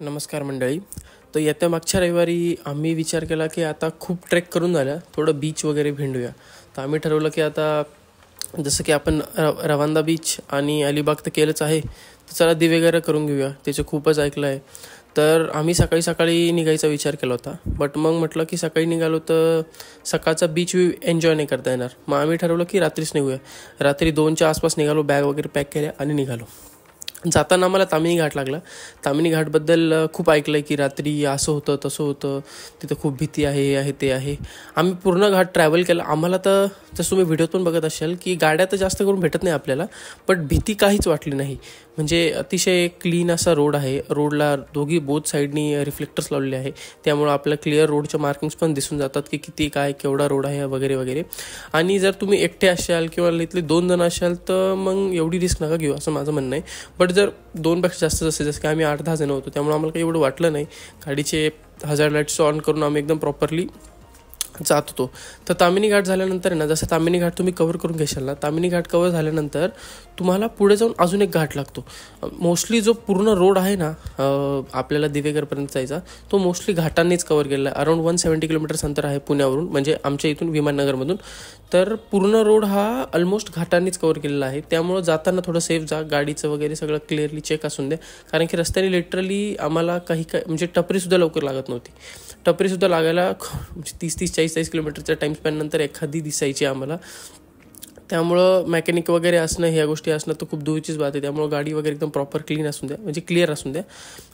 नमस्कार मंडळी. तर येत्या मागच्या रविवारी आम्ही विचार केला की आता खूप ट्रेक करून झालं, थोडं बीच वगैरे भेंडूया. तर आम्ही ठरवलं की आता जसं की आपण रवांदा बीच आणि अलिबाग तर केलंच आहे, तर चला दिवेगारा करून घेऊया. त्याचं खूपच ऐकलं आहे. तर आम्ही सकाळी सकाळी निघायचा विचार केला होता, बट मग म्हटलं की सकाळी निघालो तर सकाळचा बीच व्ह्यू एन्जॉय नाही करता येणार. मग आम्ही ठरवलं की रात्रीच निघूया. रात्री 2च्या आसपास निघालो, बॅग वगैरे पॅक केल्या आणि निघालो. जाताना आम्हाला तामिनी घाट लागला. तामिनी घाटबद्दल खूप ऐकलं आहे की रात्री असं होतं तसं होतं, तिथं खूप भीती आहे, हे आहे ते आहे. आम्ही पूर्ण घाट ट्रॅव्हल केला. आम्हाला तर जसं तुम्ही व्हिडिओत पण बघत असाल की गाड्या तर जास्त करून भेटत नाही आपल्याला, बट भीती काहीच वाटली नाही. म्हणजे अतिशय क्लीन असा रोड आहे. रोडला दोघी बोथ साईडनी रिफ्लेक्टर्स लावलेले आहे, त्यामुळं आपल्या क्लिअर रोडच्या मार्किंग्स पण दिसून जातात की किती काय केवढा रोड आहे वगैरे वगैरे. आणि जर तुम्ही एकटे असाल किंवा इथले 2 जण असाल तर मग एवढी रिस्क नका घेऊ असं माझं म्हणणं आहे. बट जर 2पेक्षा जास्त जसं की आम्ही 8-10 जण होतो, त्यामुळे आम्हाला काही एवढं वाटलं नाही. गाडीचे हजार्ड लाईट्स ऑन करून आम्ही एकदम प्रॉपरली जात होतो. तर तामिनी घाट झाल्यानंतर ना, जसं तामिनी घाट तुम्ही कव्हर करून घेशाल ना, तामिनी घाट कव्हर झाल्यानंतर तुम्हाला पुढे जाऊन अजून एक घाट लागतो. मोस्टली जो पूर्ण रोड आहे ना आपल्याला दिवेघरपर्यंत जायचा, तो मोस्टली घाटांनीच कव्हर केलेला आहे. अराऊंड 170 किलोमीटर्स अंतर आहे पुण्यावरून, म्हणजे आमच्या इथून विमाननगरमधून. तर पूर्ण रोड हा ऑलमोस्ट घाटांनीच कव्हर केलेला आहे. त्यामुळं जाताना थोडं सेफ जा, गाडीचं वगैरे सगळं क्लिअरली चेक असून द्या. कारण की रस्त्याने लिटरली आम्हाला काही म्हणजे टपरीसुद्धा लवकर लागत नव्हती. टपरीसुद्धा लागायला 30-40 किलोमीटरच्या टाईम स्पॅननंतर एखादी दिसायची आम्हाला. त्यामुळं मेकॅनिक वगैरे असणं, ह्या गोष्टी असणं तर खूप दूरचीच बात आहे. त्यामुळं गाडी वगैरे एकदम प्रॉपर क्लीन असून द्या, म्हणजे क्लिअर असून द्या,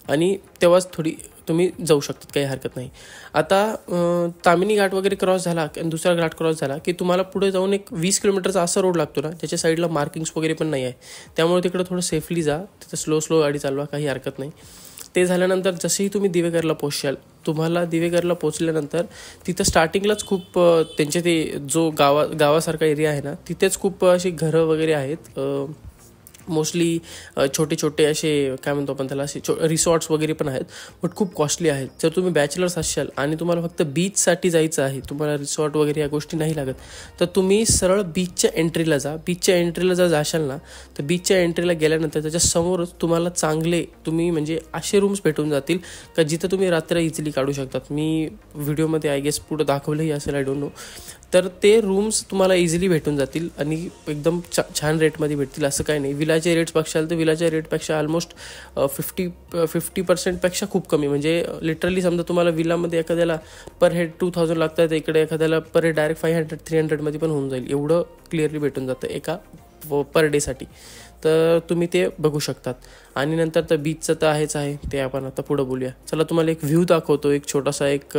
आणि तेव्हाच थोडी तुम्ही जाऊ शकतात, काही हरकत नाही. आता तामिनी घाट वगैरे क्रॉस झाला आणि दुसरा घाट क्रॉस झाला की तुम्हाला पुढे जाऊन एक 20 किलोमीटरचा असा रोड लागतो ना, ज्याच्या साईडला मार्किंग्स वगैरे पण नाही आहे. त्यामुळे तिकडं थोडं सेफली जा, तिथं स्लो गाडी चालवा, काही हरकत नाही. ते झाल्यानंतर जसेही तुम्ही दिवेघरला पोहोचाल, तुम्हाला दिवेघरला पोहोचल्यानंतर तिथं स्टार्टिंगलाच खूप त्यांचे ते जो गावासारखा एरिया आहे ना, तिथेच खूप अशी घरं वगैरे आहेत. मोस्टली छोटे छोटे असे काय म्हणतो आपण त्याला, असे रिसॉर्ट्स वगैरे पण आहेत, बट खूप कॉस्टली आहेत. जर तुम्ही बॅचलर्स असाल आणि तुम्हाला फक्त बीचसाठी जायचं आहे, तुम्हाला रिसॉर्ट वगैरे या गोष्टी नाही लागत, तर तुम्ही सरळ बीचच्या एंट्रीला जा. बीचच्या एंट्रीला जर जाशाल ना, तर बीचच्या एंट्रीला गेल्यानंतर त्याच्या समोरच तुम्हाला चांगले तुम्ही म्हणजे असे रूम्स भेटून जातील का जिथं तुम्ही रात्र इझिली काढू शकतात. मी व्हिडिओमध्ये आय गेस पुढं दाखवलंही असेल, आय डोंट नो. तर ते रूम्स तुम्हाला इझिली भेटून जातील आणि एकदम छान रेटमध्ये भेटतील. असं काही नाही. विलाचे रेट्स बघशाल तर विलाच्या रेटपेक्षा ऑलमोस्ट 50% खूप कमी. म्हणजे लिटरली समजा तुम्हाला विलामध्ये एखाद्याला पर हेड 2000 लागतात, इकडे एखाद्याला पर हेड डायरेक्ट 500-300 पण होऊन जाईल. एवढं क्लिअरली भेटून जातं एका पर डेसाठी. तर तुम्ही ते बघू शकतात. आणि नंतर तर बीचचं तर आहेच आहे, ते आपण आता पुढं बोलूया. चला तुम्हाला एक व्ह्यू दाखवतो, एक छोटासा एक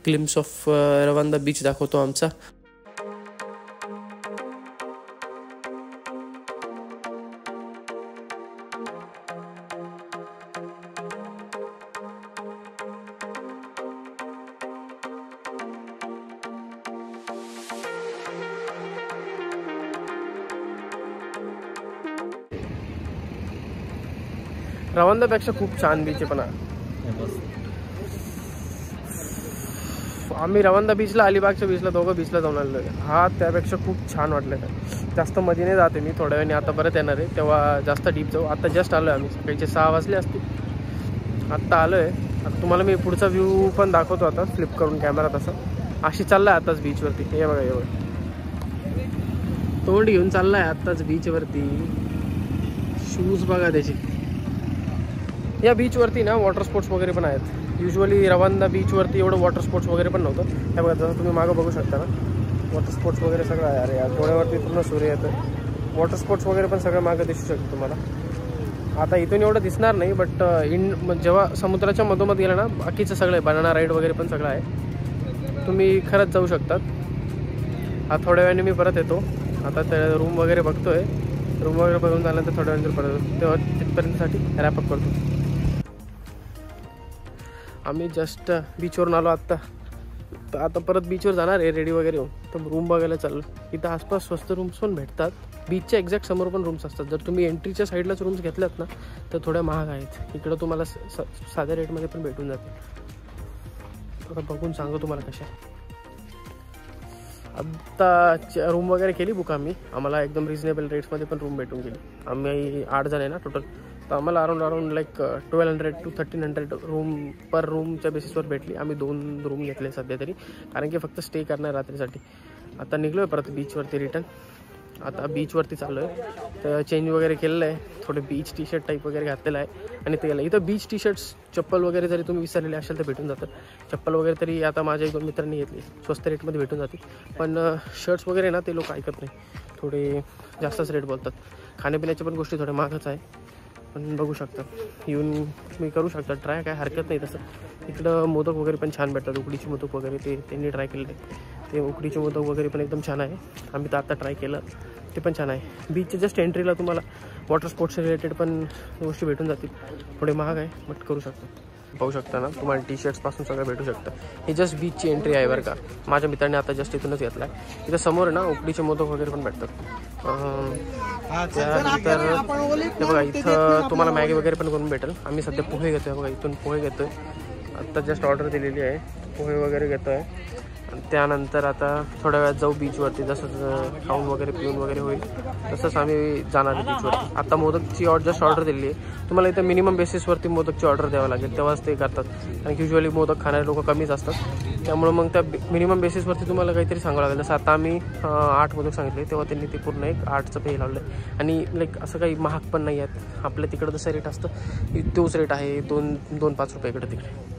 ग्लिम्स ऑफ रवांदा बीच दाखवतो आमचा. रवांदापेक्षा खूप छान बीच आहे. पण आम्ही रवांदा बीचला, अलिबागच्या बीचला, दोघं बीचला जाऊन आलेलो आहे. हा त्यापेक्षा खूप छान वाटलं. जास्त मजेने जाते मी, थोड्या वेळाने आता परत येणार आहे, तेव्हा जास्त डीप जाऊ. आता जस्ट आलो आहे आम्ही, सकाळचे 6 वाजले असतील, आत्ता आलो आहे. आता तुम्हाला मी पुढचा व्ह्यू पण दाखवतो आता, फ्लिप करून कॅमेरा. तसं अशी चालला आहे आताच बीचवरती. हे बघा, हे बघा, तोंड घेऊन चालला आहे आत्ताच बीचवरती. शूज बघा त्याची. या बीचवरती ना वॉटर स्पोर्ट्स वगैरे पण आहेत. युजली रवांदा बीचवरती एवढं वॉटर स्पोर्ट्स वगैरे पण नव्हतं. हे बघा, जसं तुम्ही मागं बघू शकता ना, वॉटर स्पोर्ट्स वगैरे सगळं आहे. अरे यार, डोळ्यावरती पूर्ण सूर्य येतं. वॉटर स्पोर्ट्स वगैरे पण सगळं मागं दिसू शकतं तुम्हाला. आता इथून एवढं दिसणार नाही, बट जेव्हा समुद्राच्या मधोमध गेलं ना, बाकीचं सगळं आहे. बनाना राईड वगैरे पण सगळं आहे, तुम्ही खरंच जाऊ शकतात. हा थोड्या वेळाने मी परत येतो. आता त्या रूम वगैरे बघतोय. रूम वगैरे बघून झाल्यानंतर थोड्या वेळानंतर परत येतो, तेव्हा तिथपर्यंतसाठी रॅपअप करतो. आम्ही जस्ट बीचवरून आलो आत्ता. तर आता परत बीचवर जाणार आहे रेडी वगैरे होऊन. तर रूम बघायला चाललो. इथं आसपास स्वस्त रूम्स पण भेटतात. बीचच्या एक्झॅक्ट समोर पण रूम्स असतात. जर तुम्ही एंट्रीच्या साईडलाच रूम्स घेतल्यात ना, तर थोड्या महाग आहेत. इकडं तुम्हाला साध्या रेटमध्ये पण भेटून जाते. आता बघून सांगतो तुम्हाला कशा. आत्ता रूम वगैरे केली बुक आम्हाला एकदम रिजनेबल रेट्समध्ये पण रूम भेटून गेली. आम्ही 8 जण आहे ना टोटल, तर आम्हाला अराऊंड लाईक 1200 to 1300 रूम पर रूमच्या बेसिसवर भेटली. आम्ही 2 रूम घेतले सध्या तरी, कारण की फक्त स्टे करणार रात्रीसाठी. आता निघलो आहे परत बीचवरती रिटर्न. आता बीचवरती चाललो आहे. तर चेंज वगैरे केलेलं आहे, थोडे बीच टी शर्ट टाईप वगैरे घातलेलं आहे. आणि ते गेलं इथं बीच टी शर्ट्स, चप्पल वगैरे जरी तुम्ही विसरलेले असाल तर भेटून जातात. चप्पल वगैरे तरी आता माझ्या 1-2 मित्रांनी घेतली, स्वस्त रेटमध्ये भेटून जातील. पण शर्ट्स वगैरे ना ते लोक ऐकत नाही, थोडे जास्तच रेट बोलतात. खाण्यापिण्याच्या पण गोष्टी थोड्या महागच आहे. पण बघू शकता, येऊन तुम्ही करू शकता ट्राय, काय हरकत नाही तसं. इकडं मोदक वगैरे पण छान भेटतात, उकडीचे मोदक वगैरे ते त्यांनी ट्राय केले. ते उकडीचे मोदक वगैरे पण एकदम छान आहे. आम्ही तर आता ट्राय केलं, ते पण छान आहे. बीचच्या जस्ट एंट्रीला तुम्हाला वॉटर स्पोर्ट्स रिलेटेड पण गोष्टी भेटून जातील. थोडे महाग आहे बट करू शकता. पाहू शकता ना, तुम्हाला टी शर्ट्सपासून सगळं भेटू शकतं. ही जस्ट बीचची एंट्री आहे बरं का. माझ्या मित्राने आता जस्ट इथूनच घेतला आहे. इथं समोर आहे ना उकडीचे मोदक वगैरे पण भेटतात. त्यानंतर ते बघा इथं तुम्हाला मॅगी वगैरे पण करून भेटेल. आम्ही सध्या पोहे घेतो आहे बघा, इथून पोहे घेतो आहे. आत्ता जस्ट ऑर्डर दिलेली आहे, पोहे वगैरे घेतो आहे. त्यानंतर आता थोड्या वेळात जाऊ बीचवरती. जसं खाऊन वगैरे पिऊन वगैरे होईल तसंच आम्ही जाणार आहे बीचवरती. आता मोदकची जस्ट ऑर्डर दिली आहे. तुम्हाला इथं मिनिमम बेसिसवरती मोदकची ऑर्डर द्यावं लागेल, तेव्हाच ते करतात. कारण की युजली मोदक खाणारे लोक कमीच असतात. त्यामुळे मग त्या मिनिमम बेसिसवरती तुम्हाला काहीतरी सांगावं लागेल. जसं आता आम्ही 8 मोदक सांगितले, तेव्हा त्यांनी ते पूर्ण एक 8चं पे लावलं आहे. आणि लाईक असं काही महाग पण नाही आहेत. आपल्या तिकडं जसं रेट असतं तोच रेट आहे, 2-5 रुपये इकडं तिकडे.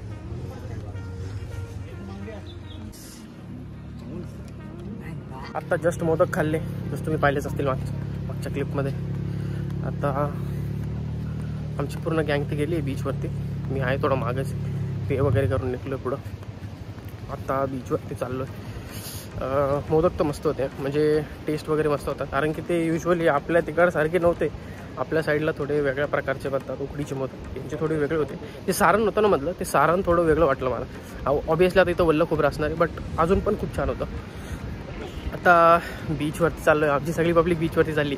आत्ता जस्ट मोदक खाल्ले, जस्ट तुम्ही पाहिलेच असतील मागच्या क्लिपमध्ये. आता आमची पूर्ण गँग ती गेली आहे बीचवरती. मी आहे थोडं मागच, पे वगैरे करून निघलो पुढं. आता बीचवरती चाललो आहे. मोदक तर मस्त होते, म्हणजे टेस्ट वगैरे मस्त होता. कारण की ते युजली आपल्या तिकडसारखे नव्हते. आपल्या साईडला थोडे वेगळ्या प्रकारचे बनतात उकडीचे मोदक, यांचे थोडे वेगळे होते. ते सारण होतं ना मधलं, ते सारण थोडं वेगळं वाटलं मला. ऑब्वियसली आता इथं वल्ल खोबरं असणार आहे, बट अजून पण खूप छान होतं. आता बीचवरती चाललो आहे, आमची सगळी पब्लिक बीचवरती चालली.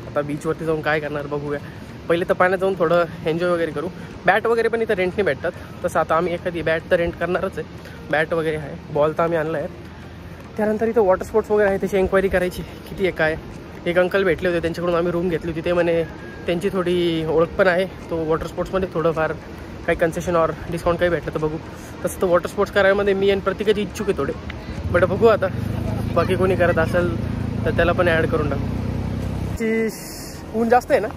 आता बीचवरती जाऊन काय करणार बघूया. पहिले तर पाण्यात जाऊन थोडं एन्जॉय वगैरे करू. बॅट वगैरे पण इथं रेंटने भेटतात. तसं आता आम्ही एखादी बॅट तर रेंट करणारच आहे. बॅट वगैरे आहे, बॉल तर आम्ही आणला आहे. त्यानंतर इथं वॉटर स्पोर्ट्स वगैरे आहे, त्याची एन्क्वायरी करायची किती आहे काय. एक अंकल भेटले होते, त्यांच्याकडून आम्ही रूम घेतली होती. ते म्हणे त्यांची थोडी ओळख पण आहे, तो वॉटर स्पोर्ट्समध्ये थोडंफार काही कन्सेशन और डिस्काउंट काही भेटलं तर बघू. तसं तर वॉटर स्पोर्ट्स करायमध्ये मी आणि प्रत्येकाची इच्छुक आहे थोडे, बट बघू आता. बाकी कोणी करत असेल तर त्याला पण ॲड करून टाकू. ऊन जास्त आहे ना,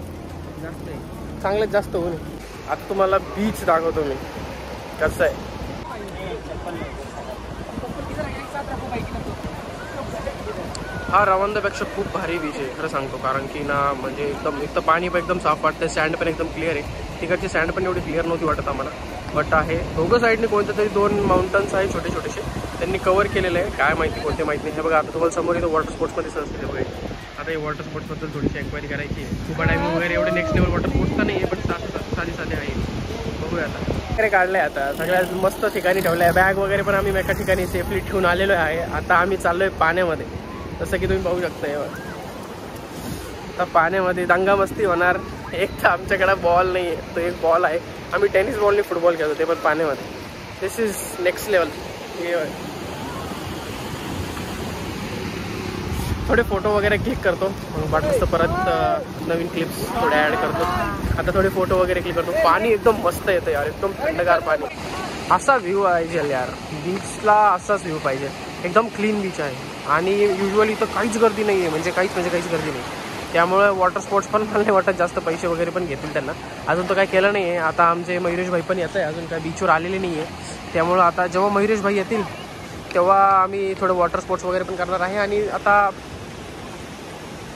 जास्त आहे, चांगलंच जास्त ऊन आहे. आता तुम्हाला बीच दाखवतो मी कसं आहे. हा रवांदापेक्षा खूप भारी बीच आहे खरं सांगतो. कारण की ना म्हणजे एकदम एक तर पाणी पण एकदम साफ वाटतं, सँड पण एकदम क्लिअर आहे. तिकडची सँड पण एवढी क्लिअर नव्हती वाटत आम्हाला, बट आहे. दोघं साईडने कोणत्या तरी 2 माउंटन्स आहे छोटे छोटेसे, त्यांनी कव्हर केलेलं आहे. काय माहिती कोणते माहिती नाही. हे बघा आता तुम्हाला समोर इथं वॉटर स्पोर्ट्समध्ये सहज बघा. आता हे वॉटर स्पोर्ट्सबद्दल थोडीशी एन्क्वायरी करायची आहे. स्कुबा डायव्हिंग वगैरे एवढे नेक्स्ट लेवल वॉटर स्पोर्ट्स तर नाही आहे, पण साधे आहे. बघूया आता. वगैरे काढलं आहे, आता सगळ्यात मस्त ठिकाणी ठेवलं आहे. बॅग वगैरे पण आम्ही एका ठिकाणी सेफली ठेवून आलेलो आहे. आता आम्ही चाललो आहे पाण्यामध्ये, जसं की तुम्ही पाहू शकता. आता पाण्यामध्ये दंगा मस्ती होणार. एक तर आमच्याकडे बॉल नाही आहे, तो एक बॉल आहे. आम्ही टेनिस बॉलने फुटबॉल खेळतो, ते पण पाण्यामध्ये. दिस इज नेक्स्ट लेवल. थोडे फोटो वगैरे क्लिक करतो, मग वाटलं तर परत नवीन क्लिप्स थोडे ॲड करतो. आता थोडे फोटो वगैरे क्लिक करतो. पाणी एकदम मस्त येतं यार, एकदम थंडगार पाणी. असा व्ह्यू पाहिजे यार, बीचला असाच व्ह्यू पाहिजे. एकदम क्लीन बीच आहे आणि युजली तर काहीच गर्दी नाही आहे, म्हणजे काहीच गर्दी नाही. त्यामुळे वॉटर स्पोर्ट्स पण मला नाही वाटत जास्त पैसे वगैरे पण घेतील त्यांना. अजून तर काय केलं नाही आहे. आता आमचे मयुरेश भाई पण येत आहे, अजून काय बीचवर आलेले नाही आहे. त्यामुळं आता जेव्हा मयुरेश भाई येतील तेव्हा आम्ही थोडं वॉटर स्पोर्ट्स वगैरे पण करणार आहे. आणि आता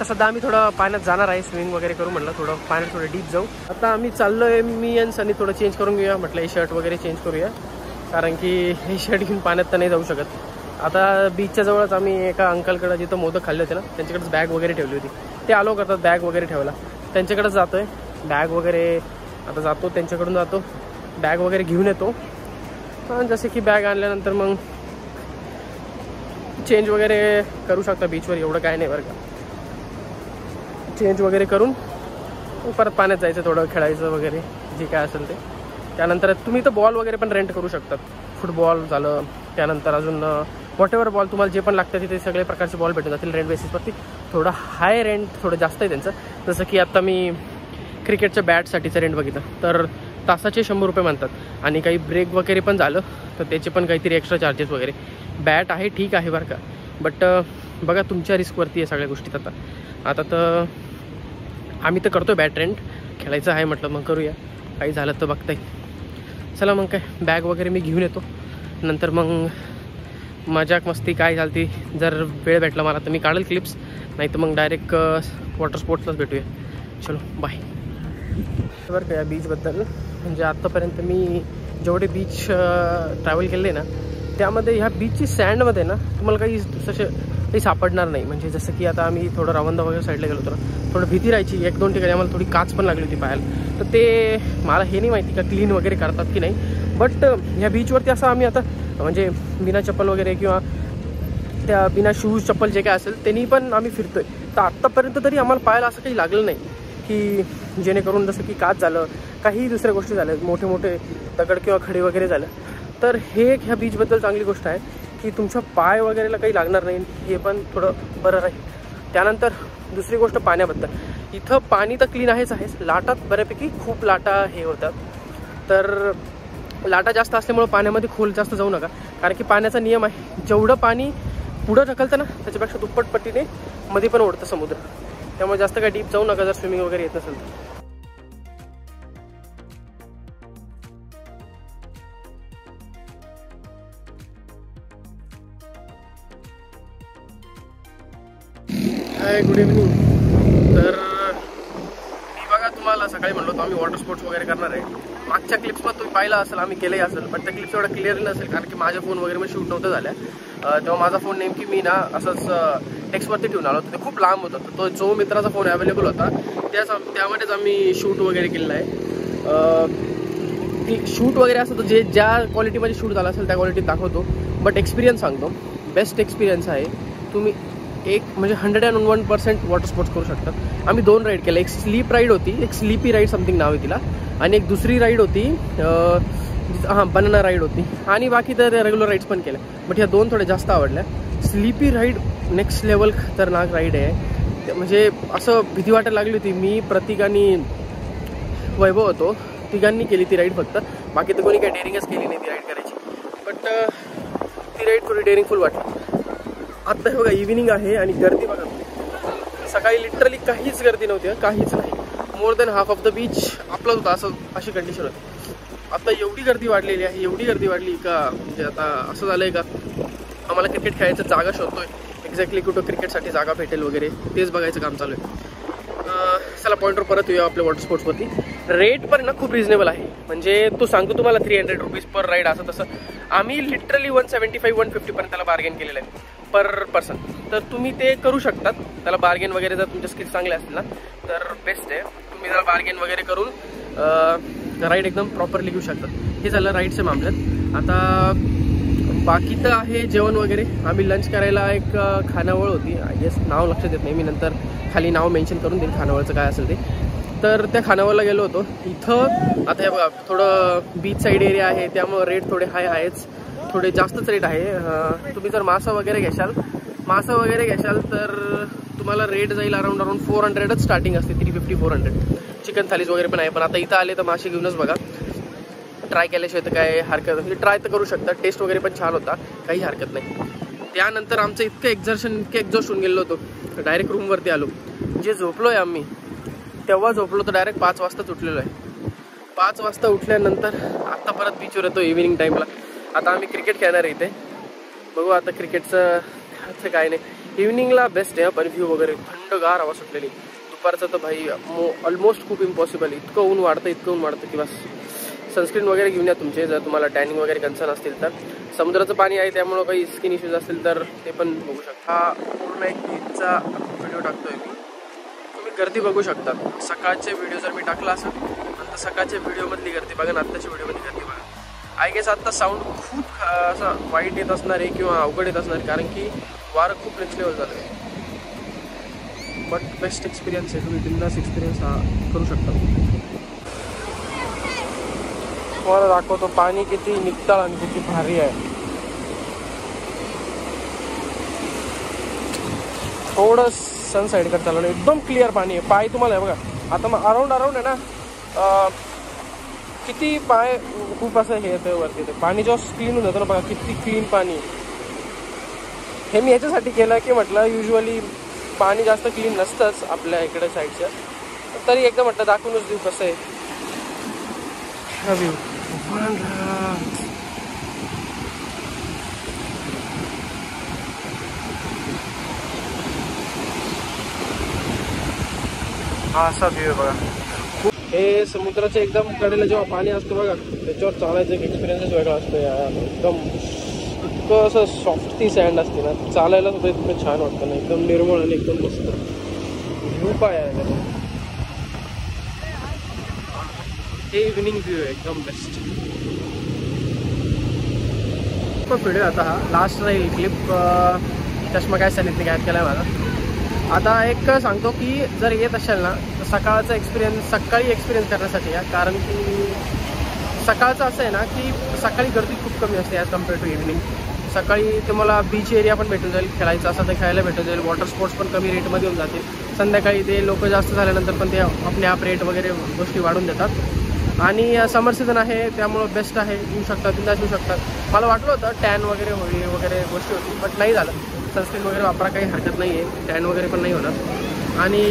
सध्या आम्ही थोडं पाण्यात जाणार आहे, स्विमिंग वगैरे करू म्हटलं, थोडं पाण्यात थोडं डीप जाऊ. आता आम्ही चाललो आहे, मी आणि सनी थोडं चेंज करून घेऊया म्हटलं. हे शर्ट वगैरे चेंज करूया, कारण की हे शर्ट घेऊन पाण्यात तर नाही जाऊ शकत. आता बीचच्या जवळच आम्ही एका अंकलकडं जिथं मोदक खाल्ले होते ना, त्यांच्याकडेच बॅग वगैरे ठेवली होती. ते आलो करतात बॅग वगैरे ठेवायला, त्यांच्याकडेच जातो आहे. बॅग वगैरे आता जातो त्यांच्याकडून, जातो बॅग वगैरे घेऊन येतो. जसे की बॅग आणल्यानंतर मग चेंज वगैरे करू शकता बीचवर, एवढं काय नाही बरं का. चेंज वगैरे करून परत पाण्यात जायचं, थोडं खेळायचं वगैरे जे काय असेल ते. त्यानंतर तुम्ही तर बॉल वगैरे पण रेंट करू शकतात. फुटबॉल झालं, त्यानंतर अजून वॉटेवर बॉल तुम्हाला जे पण लागतं तिथे सगळे प्रकारचे बॉल भेटून जातील रेंट बेसिसवरती. थोडं हाय रेंट, थोडं जास्त आहे त्यांचं. जसं की आता मी क्रिकेटच्या बॅटसाठीचं रेंट बघितलं तर तासाचे 100 रुपये म्हणतात आणि काही ब्रेक वगैरे पण झालं तर त्याचे पण काहीतरी एक्स्ट्रा चार्जेस वगैरे. बॅट आहे ठीक आहे बरं का, बट बघा तुमच्या रिस्कवरती आहे सगळ्या गोष्टीत. आता तर आम्ही तर करतो बॅट रेंट, खेळायचं आहे म्हटलं मग करूया, काही झालं तर बघता येईल. चला मग काय बॅग वगैरे मी घेऊन येतो, नंतर मग मजाक मस्ती काय झाली जर वेळ भेटला मला तर मी काढेल क्लिप्स, नाही तर मग डायरेक्ट वॉटर स्पोर्ट्सलाच भेटूया. चलो बाय. बरं का या बीचबद्दल, म्हणजे आत्तापर्यंत मी जेवढे बीच ट्रॅव्हल केले ना त्यामध्ये ह्या बीचची सँडमध्ये ना तुम्हाला काही तसे काही सापडणार नाही. म्हणजे जसं की आता आम्ही थोडं रवंदा वगैरे साईडला गेलो होतो ना, थोडं भीती राहायची, 1-2 ठिकाणी आम्हाला थोडी काच पण लागली होती पाहायला. तर ते मला हे नाही माहिती का क्लीन वगैरे करतात की नाही, बट ह्या बीचवरती असं आम्ही आता म्हणजे बिना चप्पल वगैरे किंवा त्या बिना शूज चप्पल जे काय असेल त्यांनी पण आम्ही फिरतोय. तर आत्तापर्यंत तरी आम्हाला पाहायला असं काही लागलं नाही की जेणेकरून जसं की काच झालं, काही दुसऱ्या गोष्टी झाल्या, मोठे मोठे दगड किंवा खडे वगैरे झालं. तर हे एक ह्या बीचबद्दल चांगली गोष्ट आहे की तुमच्या पाय वगैरेला काही लागणार नाही, हे पण थोडं बरं राहील. त्यानंतर दुसरी गोष्ट पाण्याबद्दल, इथं पाणी तर क्लीन आहेच आहेच, लाटात बऱ्यापैकी खूप लाटा हे होतात. तर लाटा जास्त असल्यामुळं पाण्यामध्ये खोल जास्त जाऊ नका, कारण की पाण्याचा नियम आहे जेवढं पाणी पुढं ढकलतं ना त्याच्यापेक्षा दुप्पट पट्टीने मध्ये पण ओढतं समुद्र. त्यामुळे जास्त काय डीप जाऊ नका जर स्विमिंग वगैरे येत नसेल तर. Hi good evening. तर मी बघा तुम्हाला सकाळी म्हणलो होतो आम्ही वॉटर स्पोर्ट्स वगैरे करणार आहे. मागच्या क्लिप्समध्ये तुम्ही पाहिलं असेल, आम्ही केलंही असेल, पण त्या क्लिप्स एवढा क्लिअर नसेल कारण की माझ्या फोन वगैरे शूट नव्हतं झाल्या. तेव्हा माझा फोन नेमकी मी ना असंच टेक्स्टवरती ठेवून आलो होतो, ते खूप लांब होतं. तो जो मित्राचा फोन अवेलेबल होता त्यामध्येच आम्ही शूट वगैरे केलेलं आहे. ती शूट वगैरे असं तर ज्या क्वालिटीमध्ये शूट झालं असेल त्या क्वालिटीत दाखवतो, बट एक्सपिरियन्स सांगतो, बेस्ट एक्सपिरियन्स आहे. तुम्ही एक म्हणजे 101% वॉटर स्पोर्ट्स करू शकता. आम्ही 2 राईड केल्या, एक स्लीप राईड होती, एक स्लीपी राईड समथिंग नाव आहे तिला, आणि एक दुसरी राईड होती बनाना राईड होती, आणि बाकी तर रेग्युलर राईड्स पण केल्या. बट ह्या 2 थोड्या जास्त आवडल्या. स्लीपी राईड नेक्स्ट लेवल खतरनाक राईड आहे. म्हणजे असं भीती वाटायला लागली होती. मी प्रतीक आणि वैभव होतो, तिघांनी केली ती राईड फक्त, बाकी तर कोणी काही डेअरिंगच केली नाही ती राईड करायची. बट ती राईड थोडी डेअरिंगफुल वाटली. आत्ता हे बघा इव्हिनिंग आहे आणि गर्दी बघा, सकाळी लिटरली काहीच गर्दी नव्हती, काहीच नाही. More than half of the beach आपलाच होता, अशी कंडिशन होती. आता एवढी गर्दी वाढलेली आहे, एवढी गर्दी वाढली का म्हणजे आता असं झालंय का आम्हाला क्रिकेट खेळायचं जागा शोधतोय, एक्झॅक्टली कुठं क्रिकेटसाठी जागा भेटेल वगैरे तेच बघायचं काम चालू आहे. चला पॉईंटवर परत येऊया आपल्या वॉटर स्पोर्ट्सवरती. रेट पण ना खूप रिजनेबल आहे, म्हणजे तो सांगतो तुम्हाला 300 रुपीज पर राईड असं तसं. आम्ही लिटरली 175-150 पर्यंत त्याला बार्गेन केलेलं आहे पर पर्सन. तर तुम्ही ते करू शकतात, त्याला बार्गेन वगैरे जर तुमचे स्किल्स चांगले असतील ना तर बेस्ट आहे. तुम्ही जरा बार्गेन वगैरे करून राईड एकदम प्रॉपरली घेऊ शकतात. हे झालं राईडच्या मामल्यात. आता बाकी तर आहे जेवण वगैरे. आम्ही लंच करायला एक खानावळ होती, आय गेस नाव लक्षात येत नाही, मी नंतर खाली नाव मेन्शन करून देईन खानावळचं काय असेल ते. तर त्या खानावळला गेलो होतो. इथं आता हे बघा थोडं बीच साईड एरिया आहे त्यामुळं रेट थोडे हाय आहेच, थोडे जास्तच रेट आहे. तुम्ही जर मासा वगैरे घ्याल तर तुम्हाला रेट जाईल अराउंड 400च स्टार्टिंग असते, 350-400. चिकन थालीज वगैरे पण आहे. पण आता इथं आले तर मासे घेऊनच बघा, ट्राय केल्याशिवाय तर काय हरकत, म्हणजे ट्राय तर करू शकता. टेस्ट वगैरे पण छान होता, काही हरकत नाही. त्यानंतर आमचं इतकं एक्झॉस्ट होऊन गेलो होतो, डायरेक्ट रूमवरती आलो. जे झोपलो आहे आम्ही तेव्हा झोपलो तर डायरेक्ट 5 वाजताच उठलेलो आहे. 5 वाजता उठल्यानंतर आत्ता परत बीचवर येतो इव्हिनिंग टाईमला. आता आम्ही क्रिकेट खेळणार आहे इथे, बघू आता क्रिकेटचं काय नाही. इव्हिनिंगला बेस्ट आहे, पण व्ह्यू वगैरे थंडगार हवा सुटलेली. दुपारचं तर भाई ऑलमोस्ट खूप इम्पॉसिबल. इतकं ऊन वाढतं की बस. सनस्क्रीन वगैरे घेऊन या तुमचे, जर तुम्हाला टॅनिंग वगैरे कन्सर्न असतील तर. समुद्राचं पाणी आहे त्यामुळं काही स्किन इश्यूज असतील तर ते पण बघू शकता. हा पूर्ण एक बीचचा व्हिडिओ टाकतोय मी, तुम्ही गर्दी बघू शकता. सकाळचे व्हिडिओ जर मी टाकला असेल तर सकाळच्या व्हिडिओमधली गर्दी बघा, आत्ताच्या व्हिडिओमधली गर्दी बघा. आय गेस आत्ता साऊंड खूप असं वाईट येत असणार आहे किंवा अवघड येत असणार आहे, कारण की वारं खूप नेक्स्ट लेवल झालं आहे. बट बेस्ट एक्सपिरियन्स आहे, तुम्ही बिंदास एक्सपिरियन्स हा करू शकता. तुम्हाला दाखवतो पाणी किती निघतं आणि किती भारी आहे. थोडं सन साईडकडे चालवलं, एकदम क्लिअर पाणी आहे. पाय तुम्हाला आहे बघा आता मग अराउंड आहे ना किती पाय खूप असं हे येतं वरती, ते पाणी जेव्हा क्लीन होऊन जातं ना बघा, किती क्लीन पाणी. हे मी याच्यासाठी केलं की म्हटलं युजली पाणी जास्त क्लीन नसतंच आपल्या इकडे साईडचं, तरी एकदा म्हटलं दाखवूनच देऊ कसं आहे हा व्ह्यू. हा असा व्ह्यू आहे बघा. हे समुद्राच्या एकदम कडेला जेव्हा पाणी असतं बघा, त्याच्यावर चालायचं एक एक्सपिरियन्सच वेगळा असतो यार. एकदम इतकं असं सॉफ्ट ती सँड असते ना, चालायला सुद्धा इतकं छान वाटतं ना, एकदम निर्मळ आणि एकदम मस्त व्ह्यू. काय आहे हे इव्हिनिंग व्ह्यू आहे एकदम बेस्ट. व्हिडिओ आता हा लास्ट राहील क्लिप. चष्मा काय सांगितले काय केला आहे माझा. आता एक सांगतो की जर येत असेल ना तर सकाळचा एक्सपिरियन्स सकाळी एक्सपिरियन्स करण्यासाठी या, कारण की सकाळचं असं आहे ना की सकाळी गर्दी खूप कमी असते ॲज कम्पेअर टू इव्हिनिंग. सकाळी तुम्हाला बीच एरिया पण भेटून जाईल, खेळायचं असं ते खेळायला भेटून जाईल, वॉटर स्पोर्ट्स पण कमी रेटमध्ये होऊन जातील. संध्याकाळी ते लोक जास्त झाल्यानंतर पण ते आपले आप रेट वगैरे गोष्टी वाढून देतात. आणि समर सीझन आहे त्यामुळं बेस्ट आहे, येऊ शकतात, बिंदास येऊ शकतात. मला वाटलं होतं टॅन वगैरे होईल वगैरे गोष्टी होती, बट नाही झालं. सनस्क्रीन वगैरे वापरा, काही हरकत नाही आहे, टॅन वगैरे पण नाही होणार. आणि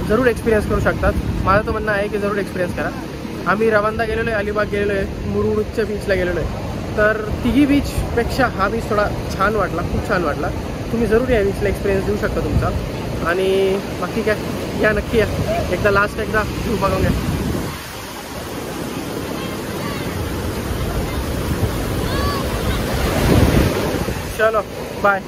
जरूर एक्सपिरियन्स करू शकतात. माझं तर म्हणणं आहे की जरूर एक्सपिरियन्स करा. आम्ही रवांदा गेलेलो आहे, अलिबाग गेलेलो आहे, मुरुडच्या बीचला गेलेलो आहे. तर तिघी बीचपेक्षा हा बीच थोडा छान वाटला, खूप छान वाटला. तुम्ही जरूर या बीचला एक्सपिरियन्स देऊ शकता तुमचा. आणि बाकी काय, या नक्की या, एकदा लास्ट एकदा व्ह्यू बघून घ्या. चलो बाय.